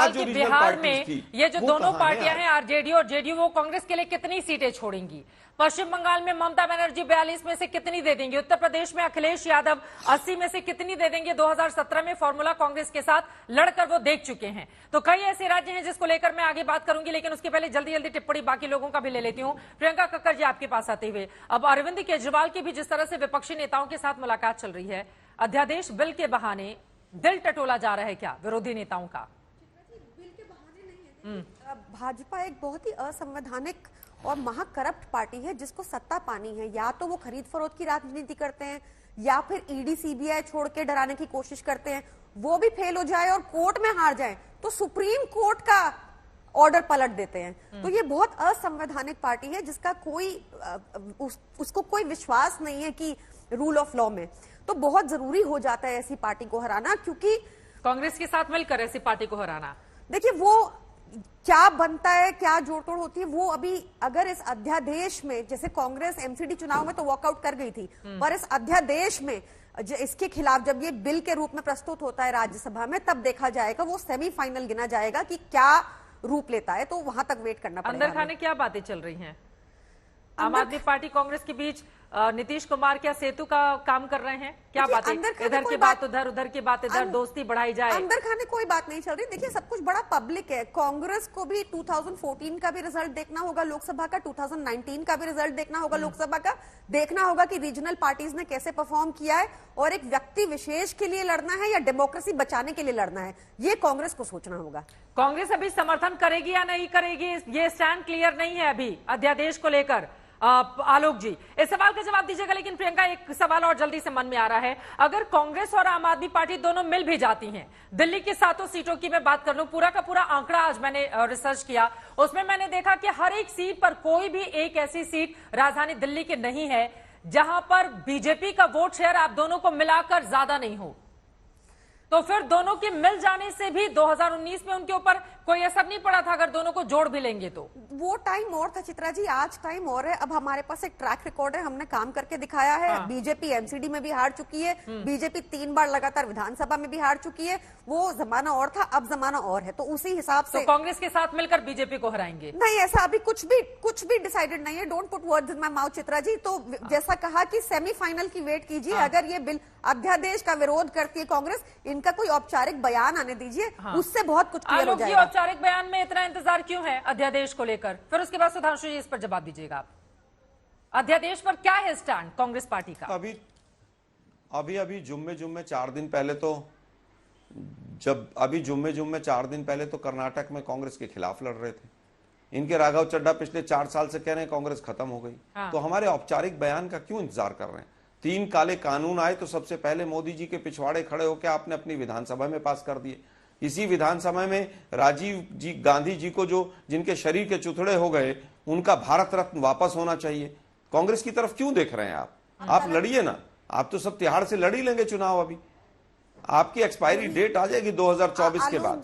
साथ जो बिहार में थी, ये जो दोनों पार्टियां हैं आरजेडी और जेडीयू, वो कांग्रेस के लिए कितनी सीटें छोड़ेंगी? पश्चिम बंगाल में ममता बनर्जी 42 में से कितनी दे देंगे? उत्तर प्रदेश में अखिलेश यादव 80 में से कितनी दे देंगे? 2017 में फॉर्मूला कांग्रेस के साथ लड़कर वो देख चुके हैं। तो कई ऐसे राज्य हैं जिसको लेकर मैं आगे बात करूंगी, लेकिन उसके पहले जल्दी जल्दी टिप्पणी बाकी लोगों का भी ले लेती हूं। प्रियंका कक्कर जी, आपके पास आते हुए, अब अरविंद केजरीवाल की भी जिस तरह से विपक्षी नेताओं के साथ मुलाकात चल रही है, अध्यादेश बिल के बहाने दिल टटोला जा रहा है क्या विरोधी नेताओं का? बिल के बहाने नहीं है। भाजपा एक बहुत ही असंवैधानिक और महाकरप्ट पार्टी है जिसको सत्ता पानी है। या तो वो खरीद फरोख्त की राजनीति करते हैं या फिर ईडी सीबीआई छोड़ के डराने की कोशिश करते हैं। वो भी फेल हो जाए और कोर्ट में हार जाए तो सुप्रीम कोर्ट का ऑर्डर पलट देते हैं। तो ये बहुत असंवैधानिक पार्टी है जिसका कोई उसको कोई विश्वास नहीं है कि रूल ऑफ लॉ में। तो बहुत जरूरी हो जाता है ऐसी पार्टी को हराना, क्योंकि कांग्रेस के साथ मिलकर ऐसी पार्टी को हराना, देखिए वो क्या बनता है, क्या जोड़तोड़ होती है, वो अभी अगर इस अध्यादेश में, जैसे कांग्रेस एमसीडी चुनाव में तो वॉकआउट कर गई थी, पर इस अध्यादेश में इसके खिलाफ जब ये बिल के रूप में प्रस्तुत होता है राज्यसभा में, तब देखा जाएगा, वो सेमीफाइनल गिना जाएगा कि क्या रूप लेता है। तो वहां तक वेट करना पड़ेगा। अंदर खाने क्या बातें चल रही हैं? आम आदमी पार्टी कांग्रेस के बीच नीतीश कुमार क्या सेतु का काम कर रहे हैं? क्या बातें, इधर की बात उधर, उधर की बात इधर, दोस्ती बढ़ाई जाए? अंदर खाने कोई बात नहीं चल रही। देखिए सब कुछ बड़ा पब्लिक है। कांग्रेस को भी 2014 का भी रिजल्ट देखना होगा लोकसभा का, 2019 का भी रिजल्ट देखना होगा लोकसभा का, देखना होगा कि रीजनल पार्टीज ने कैसे परफॉर्म किया है, और एक व्यक्ति विशेष के लिए लड़ना है या डेमोक्रेसी बचाने के लिए लड़ना है, ये कांग्रेस को सोचना होगा। कांग्रेस अभी समर्थन करेगी या नहीं करेगी, ये स्टैंड क्लियर नहीं है अभी अध्यादेश को लेकर। आलोक जी, इस सवाल का जवाब दीजिएगा। लेकिन प्रियंका, एक सवाल और जल्दी से मन में आ रहा है, अगर कांग्रेस और आम आदमी पार्टी दोनों मिल भी जाती हैं, दिल्ली की 7 सीटों की मैं बात कर लूं, पूरा का पूरा आंकड़ा आज मैंने रिसर्च किया, उसमें मैंने देखा कि हर एक सीट पर कोई भी एक ऐसी सीट राजधानी दिल्ली की नहीं है जहां पर बीजेपी का वोट शेयर आप दोनों को मिलाकर ज्यादा नहीं हो। तो फिर दोनों के मिल जाने से भी 2019 में उनके ऊपर कोई असर नहीं पड़ा था, अगर दोनों को जोड़ भी लेंगे तो? वो टाइम और था चित्रा जी, आज टाइम और है। अब हमारे पास एक ट्रैक रिकॉर्ड है, हमने काम करके दिखाया है। बीजेपी एमसीडी में भी हार चुकी है, बीजेपी 3 बार लगातार विधानसभा में भी हार चुकी है। वो जमाना और था, अब जमाना और है। तो उसी हिसाब से कांग्रेस के साथ मिलकर बीजेपी को हराएंगे? नहीं, ऐसा अभी कुछ भी डिसाइडेड नहीं है। Don't put words in my mouth Chitra ji. तो जैसा कहा कि सेमीफाइनल की वेट कीजिए। अगर ये बिल अध्यादेश का विरोध करती है कांग्रेस, इनका कोई औपचारिक बयान आने दीजिए, उससे बहुत कुछ क्लियर हो जाएगा। औपचारिक बयान में इतना इंतजार क्यों है अध्यादेश को लेकर? फिर उसके बाद सुधांशु जी इस पर जवाब दीजिएगा आप। अध्यादेश पर क्या है स्टैंड कांग्रेस पार्टी का? अभी जुम्मे 4 दिन पहले तो जुम्मे 4 दिन पहले तो कर्नाटक में कांग्रेस के खिलाफ लड़ रहे थे। इनके राघव चड्ढा पिछले 4 साल से कह रहे हैं कांग्रेस खत्म हो गई। तो हमारे औपचारिक बयान का क्यों इंतजार कर रहे हैं? 3 काले कानून आए तो सबसे पहले मोदी जी के पिछवाड़े खड़े होकर आपने अपनी विधानसभा में पास कर दिए। इसी विधानसभा में राजीव जी गांधी जी को जिनके शरीर के चुथड़े हो गए, उनका भारत रत्न वापस होना चाहिए। कांग्रेस की तरफ क्यों देख रहे हैं आप लड़िए ना, आप तो सब तिहाड़ से लड़ ही लेंगे चुनाव। अभी आपकी एक्सपायरी डेट आ जाएगी 2024 के बाद,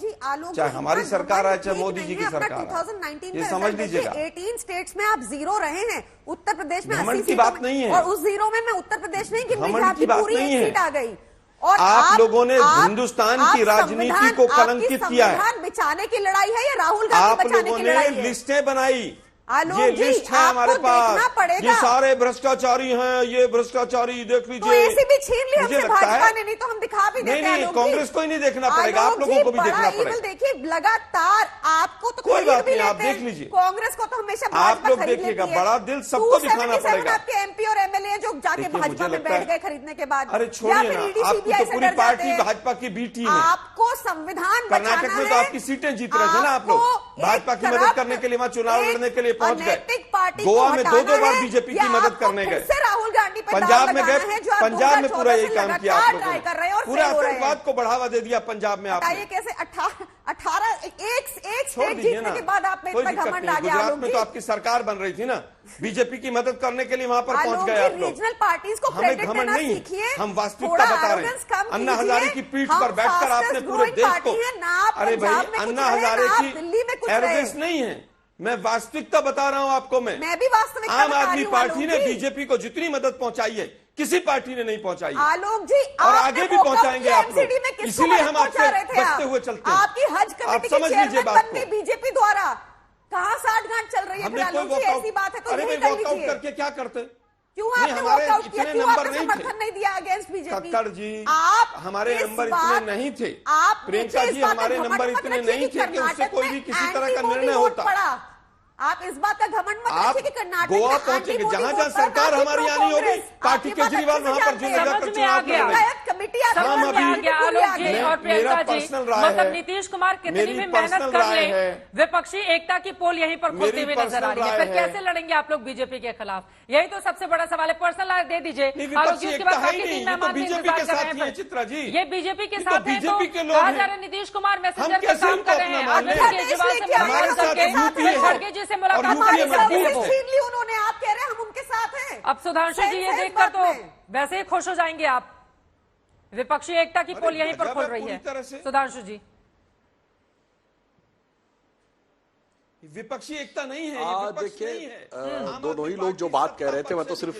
चाहे हमारी सरकार आए चाहे मोदी जी की सरकार आए, ये समझ लीजिएगा। 18 स्टेट्स में आप 0 रहे हैं, उत्तर प्रदेश में 80 की बात नहीं है, और उस 0 में मैं उत्तर प्रदेश नहीं गिन रही, की बात नहीं है। सीट आ गई। और आप लोगों ने हिंदुस्तान की राजनीति को कलंकित किया है। संविधान बचाने की लड़ाई है या राहुल गांधी बचाने की लड़ाई है? आप लोगों ने लिस्टें बनाई, ये लिस्ट है हमारे पास, ये सारे भ्रष्टाचारी हैं, ये भ्रष्टाचारी देख लीजिए। तो ऐसे भी छीन लिया हमसे भाजपा ने, नहीं तो हम दिखा भी देते हैं। नहीं, कांग्रेस को ही नहीं देखना पड़ेगा, आप लोगों को भी देखना पड़ेगा। देखिए लगातार आपको तो कोई बात नहीं, आप देख लीजिए। कांग्रेस को तो हमेशा आप लोग देखिएगा, बड़ा दिल सबको दिखाना पड़ेगा। आपके एमपी और एमएलए जो जाके भाजपा में बैठ गए खरीदने के बाद, अरे छोड़िए ना, आपकी तो पूरी पार्टी भाजपा की बी टीम है। आपको संविधान कर्नाटक में तो आपकी सीटें जीत रहे थे ना आप लोग, भाजपा की मदद करने के लिए, वहां चुनाव लड़ने के लिए पहुंच गए। गोवा में 2 बार बीजेपी की मदद करने गए, राहुल गांधी पंजाब में गए, पंजाब में पूरा यही काम किया आप लोगों ने, पूरा आतंकवाद को बढ़ावा दे दिया पंजाब में आपने। कैसे 18 एक स्टेट जीतने के बाद आप में इतना घमंड आ गया? गुजरात में तो आपकी सरकार बन रही थी ना, बीजेपी की मदद करने के लिए वहां पर पहुंच गए आप लोग। रीजनल पार्टीज को हमें घमंड नहीं, हम वास्तविकता बता रहे हैं। अन्ना हजारे की पीठ पर बैठकर आपने पूरे देश को, अरे भाई अन्ना हजारे की एरोगेंस नहीं है, मैं वास्तविकता बता रहा हूं आपको। मैं भी वास्तविकता आम आदमी पार्टी ने बीजेपी को जितनी मदद पहुंचाई है, किसी पार्टी ने नहीं पहुंचाई। आलोक जी, और आगे भी पहुंचाएंगे आप लोग, इसीलिए हम आपसे रहे बचते हुए चलते हैं। आपकी हज कमेटी समझ लीजिए बात को, बीजेपी द्वारा कहाँ साठ-गांठ चल रही है? हमने कोई ऐसी बात है तो अरे भाई वॉकआउट करके क्या करते? क्यों नहीं, आपने हमारे वॉकआउट किया? इतने क्यों नंबर आपने नहीं समर्थन नहीं दिया अगेंस्ट बीजेपी? खक्कड़ जी, आप हमारे इस नंबर बात- इतने नहीं थे। आप प्रियंका जी, हमारे नंबर इतने नहीं थे कि उससे कोई भी किसी तरह का निर्णय होता। आप इस बात का घमंड मत रखिए कि कर्नाटक में गोवा पहुंचेंगे, जहां जहां सरकार हमारी आनी होगी, पार्टी केजरीवाल वहां पर जो जगह पर चुनाव लड़ेंगे। कमेटी समझ में आ गया आलोक जी और प्रियंका जी, मतलब नीतीश कुमार कितनी भी मेहनत कर ले, विपक्षी एकता की पोल यहीं पर खोलते हुए नजर आ रही है। फिर कैसे लड़ेंगे आप लोग बीजेपी के खिलाफ? यही तो सबसे बड़ा सवाल है। पर्सनल राय दे दीजिए आलोक जी, उसके बाद बाकी 3 मेहमान बीजेपी के साथ है चित्रा जी, ये बीजेपी के साथ है तो बीजेपी के लोग कहा जा रहा है नीतीश कुमार मैसेंजर का काम कर रहे हैं, अरविंद केजरीवाल से मुलाकात करके खड़गे जी से मुलाकात छीन ली उन्होंने। आप कह रहे हैं हम उनके साथ हैं। अब सुधांशु जी ये देखकर तो वैसे ही खुश हो जाएंगे आप। विपक्षी एकता की पोल यहीं पर खोल रही है सुधांशु जी। विपक्षी एकता नहीं है, देखिए दोनों ही लोग जो बात कह रहे थे, मैं तो सिर्फ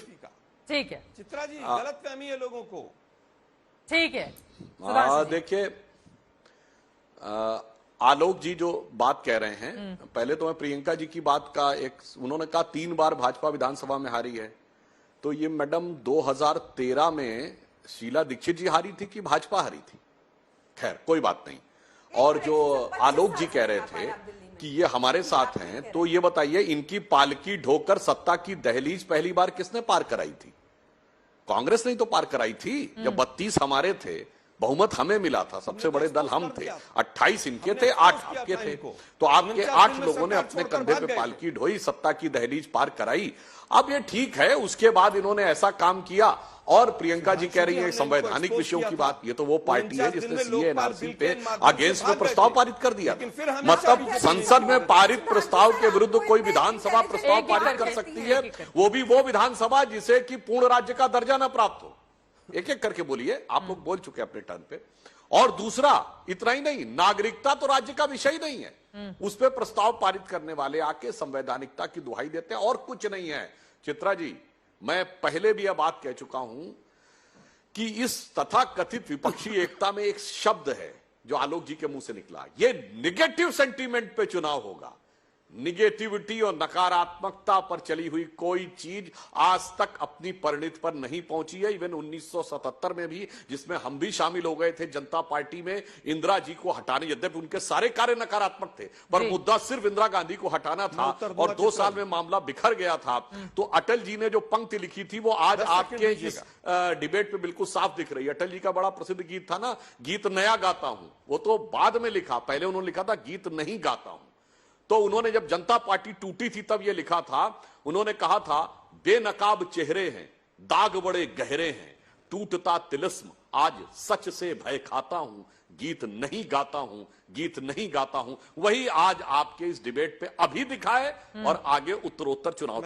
ठीक है चित्रा जी, गलतफहमी है लोगों को। ठीक है देखिए आलोक जी जो बात कह रहे हैं, पहले तो मैं प्रियंका जी की बात का उन्होंने कहा 3 बार भाजपा विधानसभा में हारी है, तो ये मैडम 2013 में शीला दीक्षित जी हारी थी कि भाजपा हारी थी? खैर कोई बात नहीं। और जो आलोक जी कह रहे थे कि ये हमारे साथ हैं, तो ये बताइए इनकी पालकी ढोकर सत्ता की दहलीज पहली बार किसने पार कराई थी? कांग्रेस ने तो पार कराई थी। जब 32 हमारे थे, बहुमत हमें मिला था, सबसे बड़े दल हम थे, 28 इनके थे, 8 आपके थे, तो आपके 8 लोगों ने अपने कंधे पे पालकी ढोई, सत्ता की दहलीज पार कराई। अब ये ठीक है, उसके बाद इन्होंने ऐसा काम किया। और प्रियंका जी कह रही है संवैधानिक विषयों की बात, ये तो वो पार्टी है जिसने सीए एनआरसी पे अगेंस्ट में प्रस्ताव पारित कर दिया। मतलब संसद में पारित प्रस्ताव के विरुद्ध कोई विधानसभा प्रस्ताव पारित कर सकती है, वो भी वो विधानसभा जिसे कि पूर्ण राज्य का दर्जा न प्राप्त हो। एक एक करके बोलिए, आप लोग बोल चुके अपने टर्न पे। और दूसरा, इतना ही नहीं, नागरिकता तो राज्य का विषय ही नहीं है, उस पर प्रस्ताव पारित करने वाले आके संवैधानिकता की दुहाई देते हैं और कुछ नहीं है। चित्रा जी, मैं पहले भी यह बात कह चुका हूं कि इस तथाकथित विपक्षी एकता में एक शब्द है जो आलोक जी के मुंह से निकला, ये निगेटिव सेंटीमेंट पे चुनाव होगा। निगेटिविटी और नकारात्मकता पर चली हुई कोई चीज आज तक अपनी परिणति पर नहीं पहुंची है। इवन 1977 में भी, जिसमें हम भी शामिल हो गए थे जनता पार्टी में, इंदिरा जी को हटाने, यद्यपि उनके सारे कार्य नकारात्मक थे, पर मुद्दा सिर्फ इंदिरा गांधी को हटाना था और 2 साल में मामला बिखर गया था। तो अटल जी ने जो पंक्ति लिखी थी वो आज आपके इस डिबेट पे बिल्कुल साफ दिख रही है। अटल जी का बड़ा प्रसिद्ध गीत था ना, गीत नया गाता हूं, वो तो बाद में लिखा, पहले उन्होंने लिखा था गीत नहीं गाता हूं। तो उन्होंने जब जनता पार्टी टूटी थी तब यह लिखा था, उन्होंने कहा था बेनकाब चेहरे हैं, दाग बड़े गहरे हैं, टूटता तिलिस्म, आज सच से भय खाता हूं, गीत नहीं गाता हूं, गीत नहीं गाता हूं। वही आज आपके इस डिबेट पे अभी दिखा है और आगे उत्तरोत्तर चुनाव